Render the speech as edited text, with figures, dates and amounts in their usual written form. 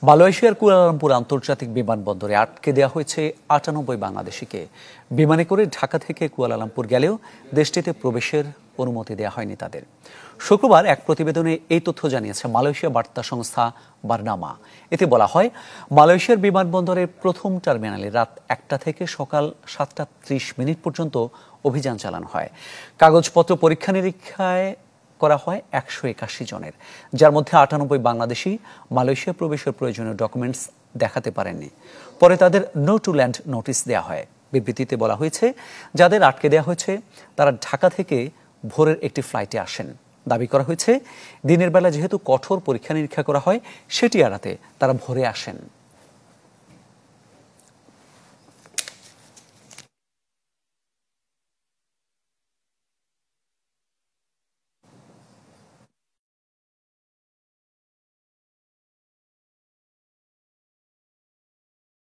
মালয়েশিয়ার কুয়ালালামপুর আন্তর্জাতিক বিমানবন্দরে আটকে দেওয়া হয়েছে ৯৮ বাংলাদেশিকে। বিমানে করে ঢাকা থেকে কুয়ালালামপুর গেলেও দেশটিতে প্রবেশের অনুমতি দেওয়া হয়নি তাদের। শুক্রবার এক প্রতিবেদনে এই তথ্য জানিয়েছে মালয়েশিয়া বার্তা সংস্থা বারনামা। এতে বলা হয়, মালয়েশিয়ার বিমানবন্দরের প্রথম টার্মিনালে রাত ১টা থেকে সকাল ৭টা ৩০ মিনিট পর্যন্ত অভিযান চালানো হয়। কাগজপত্র পরীক্ষা নিরীক্ষায় করা হয় ১৮১ জনের, যার মধ্যে ৯৮ বাংলাদেশি মালয়েশিয়া প্রবেশের প্রয়োজনীয় ডকুমেন্টস দেখাতে পারেননি। পরে তাদের নো টু ল্যান্ড নোটিশ দেওয়া হয়। বিবৃতিতে বলা হয়েছে, যাদের আটকে দেওয়া হয়েছে তারা ঢাকা থেকে ভোরের একটি ফ্লাইটে আসেন। দাবি করা হয়েছে, দিনের বেলা যেহেতু কঠোর পরীক্ষা নিরীক্ষা করা হয়, সেটি এড়াতে তারা ভোরে আসেন।